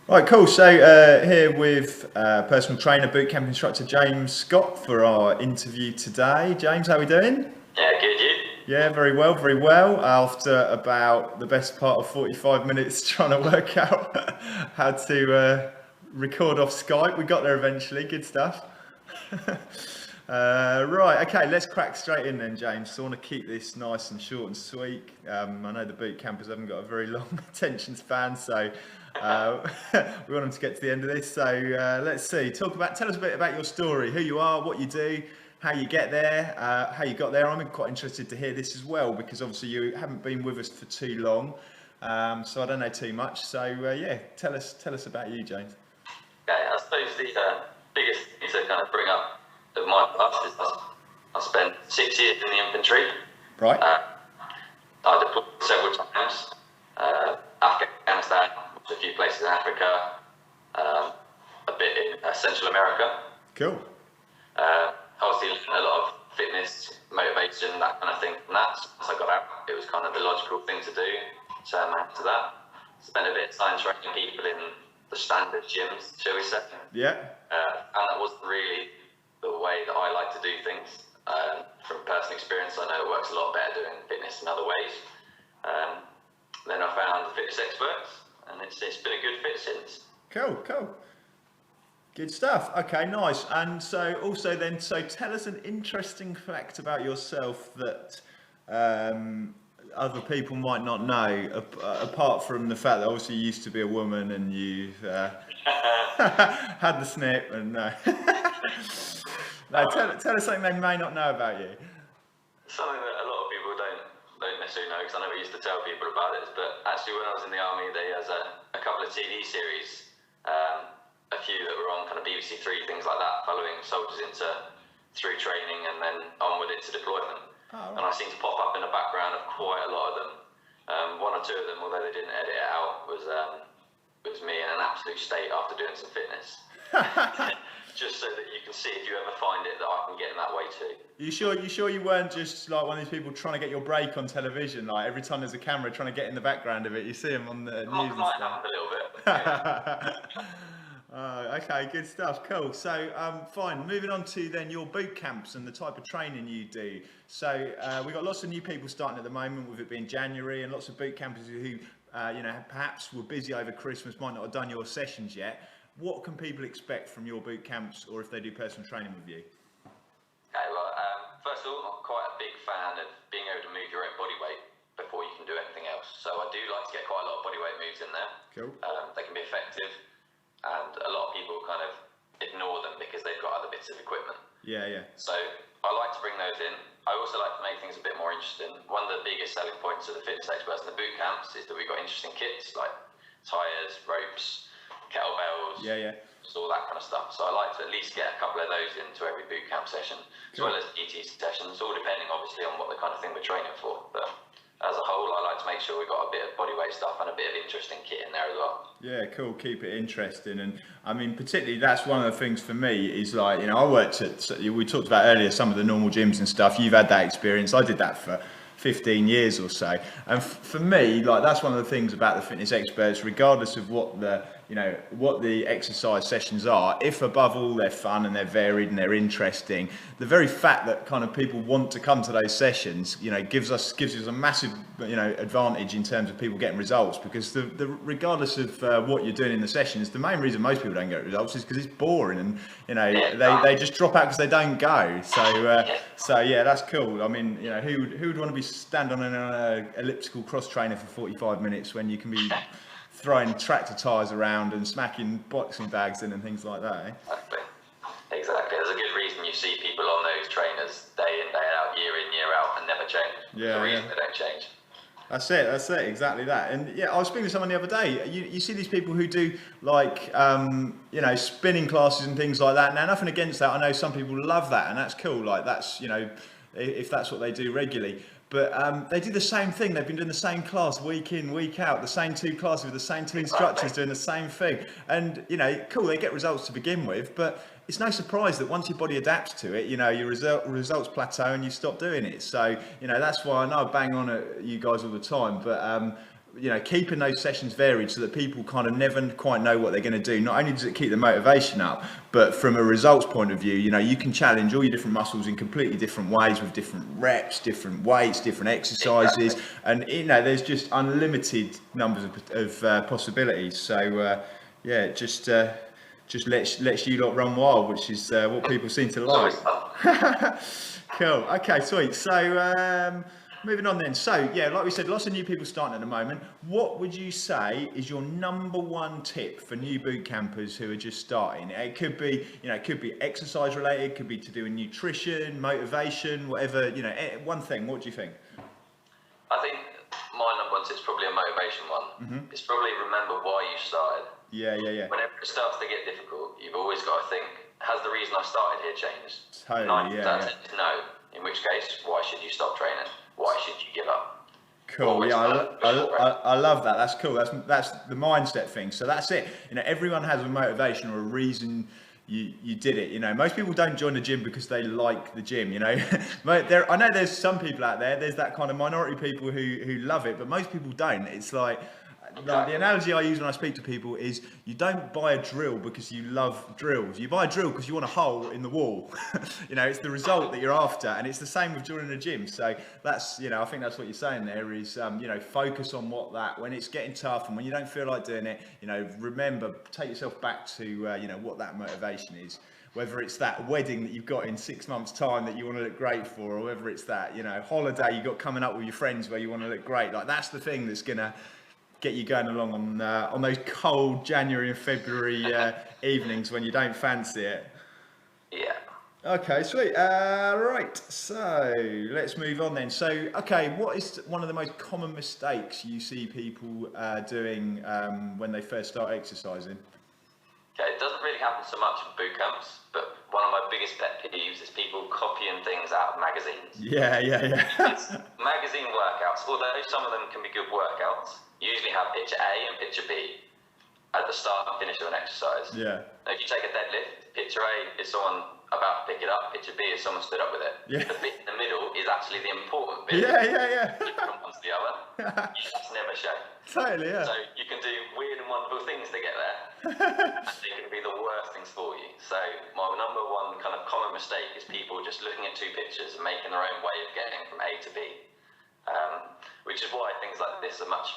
Right, cool. So here with personal trainer, bootcamp instructor James Scott for our interview today. James, how are we doing? Yeah, good. You? Yeah, very well, very well. After about the best part of 45 minutes trying to work out how to record off Skype, we got there eventually. Good stuff. Right, okay, let's crack straight in then, James. So I want to keep this nice and short and sweet. I know the boot campers haven't got a very long attention span, so we want them to get to the end of this. So let's see. Tell us a bit about your story, who you are, what you do, how you get there, how you got there. I'm quite interested to hear this as well because obviously you haven't been with us for too long, so I don't know too much. So yeah, tell us about you, James. Okay, I suppose the biggest thing to kind of bring up of my past is I spent 6 years in the infantry. Right. I deployed several times. Afghanistan, a few places in Africa, a bit in Central America. Cool. Obviously, a lot of fitness, motivation, that kind of thing from that. Once I got out, it was kind of the logical thing to do. Turn my hand to that. Spent a bit of time training people in the standard gyms, shall we say. Yeah. And that wasn't really the way that I like to do things. From personal experience, I know it works a lot better doing fitness in other ways. Then I found the fitness experts, and it's been a good fit since. Cool. Good stuff. Okay, nice. And so also then, so tell us an interesting fact about yourself that other people might not know, apart from the fact that obviously you used to be a woman and you've had the snip and no, tell us something they may not know about you. Something that a lot of people don't necessarily know, because I never used to tell people about it, but actually when I was in the army, there was a couple of TV series, a few that were on kind of BBC Three, things like that, following soldiers through training and then onward into deployment. Oh, right. And I seem to pop up in the background of quite a lot of them. One or two of them, although they didn't edit it out, was me in an absolute state after doing some fitness. Just so that you can see, if you ever find it, that I can get in that way too. You sure you weren't just like one of these people trying to get your break on television? Like every time there's a camera trying to get in the background of it, you see them on the news and Might stuff. happen a little bit. Yeah. Okay, good stuff. Cool. So, fine. Moving on to then your boot camps and the type of training you do. So, we've got lots of new people starting at the moment, with it being January, and lots of boot campers who, perhaps were busy over Christmas, might not have done your sessions yet. What can people expect from your boot camps, or if they do personal training with you? Okay, well, first of all, I'm quite a big fan of being able to move your own body weight before you can do anything else. So I do like to get quite a lot of body weight moves in there. Cool. They can be effective, and a lot of people kind of ignore them because they've got other bits of equipment. Yeah. So I like to bring those in. I also like to make things a bit more interesting. One of the biggest selling points of the fitness experts in the boot camps is that we've got interesting kits like tyres, ropes, kettlebells, just all that kind of stuff. So I like to at least get a couple of those into every boot camp session, as well as PT sessions, all depending obviously on what the kind of thing we're training for. But as a whole, I like to make sure we've got a bit of bodyweight stuff and a bit of interesting kit in there as well. Yeah, cool. Keep it interesting. And I mean, particularly that's one of the things for me is like, I worked we talked about earlier, some of the normal gyms and stuff. You've had that experience. I did that for 15 years or so. And for me, like, that's one of the things about the fitness experts, regardless of what the exercise sessions are, if above all they're fun and they're varied and they're interesting, the very fact that kind of people want to come to those sessions, gives us a massive, advantage in terms of people getting results, because regardless of what you're doing in the sessions, the main reason most people don't get results is because it's boring and, they just drop out because they don't go. So yeah, that's cool. I mean, who would want to be standing on an elliptical cross trainer for 45 minutes when you can be throwing tractor tyres around and smacking boxing bags in and things like that, eh? Exactly. There's a good reason you see people on those trainers day in, day out, year in, year out, and never change. Yeah, the reason they don't change. That's it, exactly that. And yeah, I was speaking to someone the other day. You see these people who do like, spinning classes and things like that. Now, nothing against that. I know some people love that, and that's cool. Like, that's, if that's what they do regularly. But they do the same thing. They've been doing the same class week in, week out, the same two classes with the same two instructors doing the same thing. And, cool, they get results to begin with, but it's no surprise that once your body adapts to it, your results plateau and you stop doing it. So, that's why I know I bang on at you guys all the time. But keeping those sessions varied so that people kind of never quite know what they're going to do. Not only does it keep the motivation up, but from a results point of view, you can challenge all your different muscles in completely different ways with different reps, different weights, different exercises, and there's just unlimited numbers of possibilities. So just lets you lot run wild, which is what people seem to like. Cool. Okay, sweet. So moving on then. So like we said, lots of new people starting at the moment. What would you say is your number one tip for new boot campers who are just starting? It could be, exercise related, it could be to do with nutrition, motivation, whatever, one thing. What do you think? I think my number one tip is probably a motivation one. Mm-hmm. It's probably remember why you started. Yeah. Whenever it starts to get difficult, you've always got to think, has the reason I started here changed? Totally, No. In which case, why should you stop training? Why should you give up? Cool. Always I love that. That's cool. That's the mindset thing. So that's it. Everyone has a motivation or a reason you did it. Most people don't join the gym because they like the gym. I know there's some people out there. There's that kind of minority people who love it, but most people don't. It's like the analogy I use when I speak to people is you don't buy a drill because you love drills. You buy a drill because you want a hole in the wall. It's the result that you're after, and it's the same with joining a gym. So that's, I think that's what you're saying there is, focus on when it's getting tough and when you don't feel like doing it, remember, take yourself back to, what that motivation is. Whether it's that wedding that you've got in 6 months' time that you want to look great for, or whether it's that, holiday you got coming up with your friends where you want to look great. Like that's the thing that's going to get you going along on those cold January and February evenings when you don't fancy it. Yeah. Okay, sweet. Right, so let's move on then. So, okay, what is one of the most common mistakes you see people doing when they first start exercising? Okay, it doesn't really happen so much in boot camps, but one of my biggest pet peeves is people copying things out of magazines. Yeah. It's magazine workouts, although some of them can be good workouts, usually have picture A and picture B at the start and finish of an exercise. Yeah. Now, if you take a deadlift, picture A is someone about to pick it up, picture B is someone stood up with it. Yeah. The bit in the middle is actually the important bit. Yeah. From one to the other. You just never show. Totally, yeah. So you can do weird and wonderful things to get there, and they can be the worst things for you. So my number one kind of common mistake is people just looking at two pictures and making their own way of getting from A to B, which is why things like this are much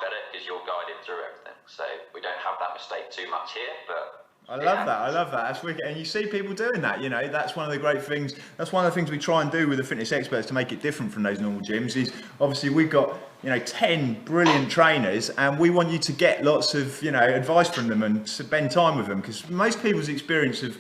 better because you're guided through everything. So we don't have that mistake too much here, but I love that. That's wicked. And you see people doing that, that's one of the great things. That's one of the things we try and do with the fitness experts to make it different from those normal gyms is obviously we've got, 10 brilliant trainers and we want you to get lots of, advice from them and spend time with them because most people's experience of,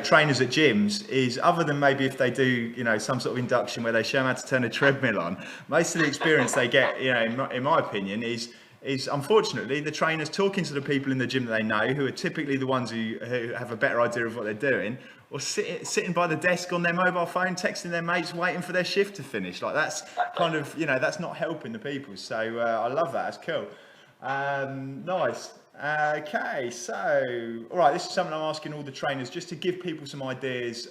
trainers at gyms is other than maybe if they do, some sort of induction where they show them how to turn a treadmill on, most of the experience they get, in my opinion is unfortunately the trainers talking to the people in the gym that they know who are typically the ones who have a better idea of what they're doing or sitting by the desk on their mobile phone texting their mates waiting for their shift to finish. Like that's kind of that's not helping the people. So I love that. That's cool. Nice. Okay, so all right, this is something I'm asking all the trainers just to give people some ideas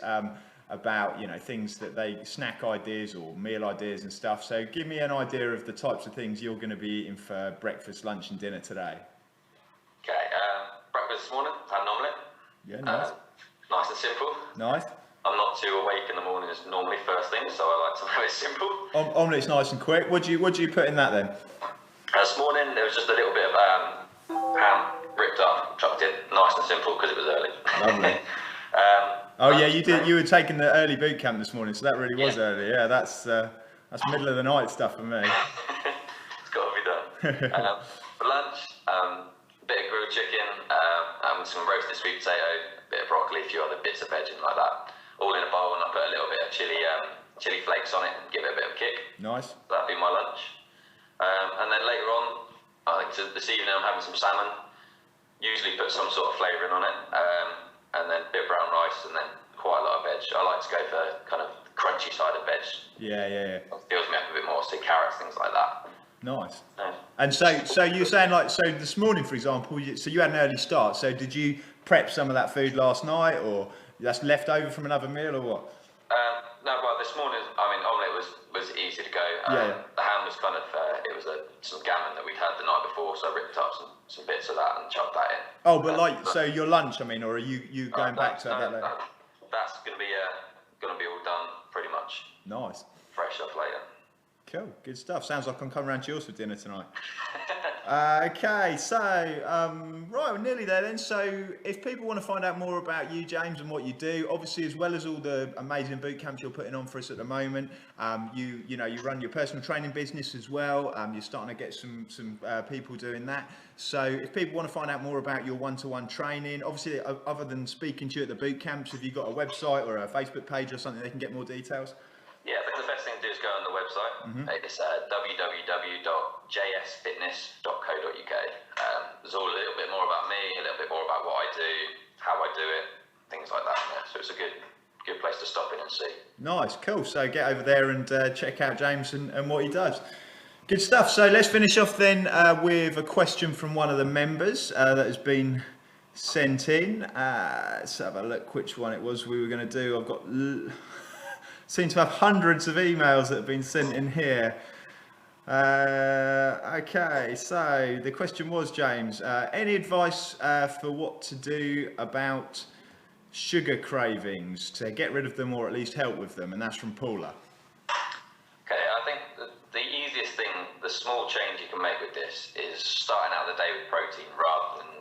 about things that snack ideas or meal ideas and stuff. So give me an idea of the types of things you're going to be eating for breakfast, lunch and dinner today. Okay, breakfast this morning, had an omelette. Yeah, nice. Nice and simple. Nice. I'm not too awake in the morning as normally first thing, so I like to have it simple. Omelette's nice and quick. What do you put in that then? This morning there was just a little bit of ham ripped up, chopped in, nice and simple because it was early. Lovely. Oh yeah, you did. You were taking the early boot camp this morning, so that really was early. Yeah, that's middle of the night stuff for me. It's got to be done. For lunch, a bit of grilled chicken, some roasted sweet potato, a bit of broccoli, a few other bits of veg like that, all in a bowl, and I put a little bit of chili flakes on it and give it a bit of a kick. Nice. That'd be my lunch. And then later on, I think this evening I'm having some salmon. Usually put some sort of flavouring on it. And then a bit of brown rice, and then quite a lot of veg. I like to go for kind of crunchy side of veg. Yeah. It fills me up a bit more, so carrots, things like that. Nice. Yeah. And so you're saying so this morning, for example, so you had an early start. So did you prep some of that food last night, or that's left over from another meal, or what? No, well, this morning, omelette was easy to go. The ham was kind of, it was some gammon that before, so I ripped up some bits of that and chucked that in. Oh, but like, so your lunch, I mean, or are you going back to that later? That's gonna be all done pretty much. Nice. Fresh up later. Cool, good stuff. Sounds like I'm coming round to yours for dinner tonight. Okay, so right, we're nearly there then. So if people want to find out more about you, James, and what you do, obviously as well as all the amazing boot camps you're putting on for us at the moment, you run your personal training business as well. You're starting to get some people doing that. So if people want to find out more about your one-to-one training, obviously other than speaking to you at the boot camps, have you got a website or a Facebook page or something they can get more details? Yeah, I think the best thing to do is go on the website. It's www.jsfitness.co.uk. There's all a little bit more about me, a little bit more about what I do, how I do it, things like that. Yeah. So it's a good place to stop in and see. Nice, cool. So get over there and check out James and what he does. Good stuff. So let's finish off then with a question from one of the members that has been sent in. Let's have a look which one it was we were going to do. I've got... seem to have hundreds of emails that have been sent in here. Okay, so the question was, James, any advice for what to do about sugar cravings to get rid of them or at least help with them? And that's from Paula. Okay, I think the easiest thing, the small change you can make with this is starting out the day with protein rather than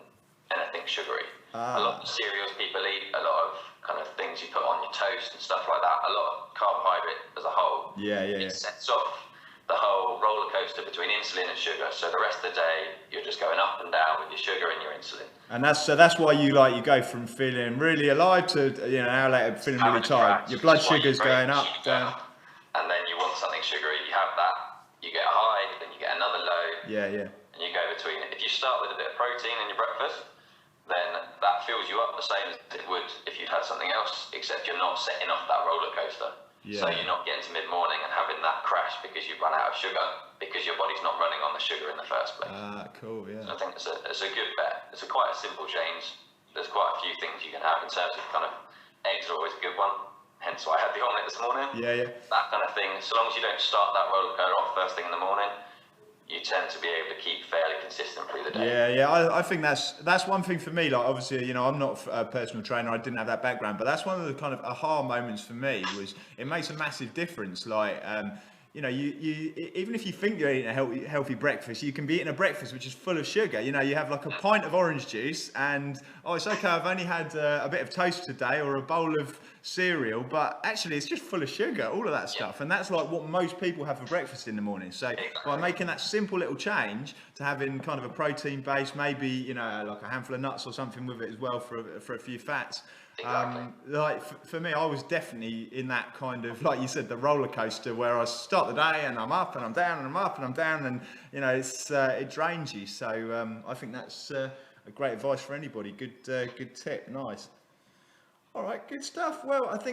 anything sugary. A lot of cereals people eat, a lot of kind of things you put on your toast and stuff like that, a lot of carbohydrate as a whole. It sets off the whole roller coaster between insulin and sugar, so the rest of the day you're just going up and down with your sugar and your insulin. And that's why you go from feeling really alive to an hour later feeling really tired. Your blood sugar's going up, down. And then you want something sugary, you have that, you get a high, then you get another low. And you go between. If you start with a bit of protein in your breakfast, then that fills you up the same as it would if you'd had something else, except you're not setting off that roller coaster. So you're not getting to mid-morning and having that crash because you've run out of sugar, because your body's not running on the sugar in the first place. Cool, yeah. So I think it's a good bet. It's quite a simple change. There's quite a few things you can have in terms of kind of eggs are always a good one. Hence why I had the omelette this morning. That kind of thing. So long as you don't start that roller coaster off first thing in the morning, you tend to be able to keep fairly consistent through the day. I think that's one thing for me. Like obviously, I'm not a personal trainer. I didn't have that background, but that's one of the kind of aha moments for me. Was it makes a massive difference. Like you even if you think you're eating a healthy breakfast, you can be eating a breakfast which is full of sugar. You have like a pint of orange juice, and it's okay. I've only had a bit of toast today or a bowl of cereal, but actually it's just full of sugar, all of that stuff. And that's like what most people have for breakfast in the morning. So by making that simple little change to having kind of a protein base, maybe like a handful of nuts or something with it as well for a few fats. Like for me, I was definitely in that kind of, like you said, the roller coaster where I start the day and I'm up and I'm down and I'm up and I'm down, and it drains you. So I think that's a great advice for anybody. Good tip. Nice. All right, good stuff. Well, I think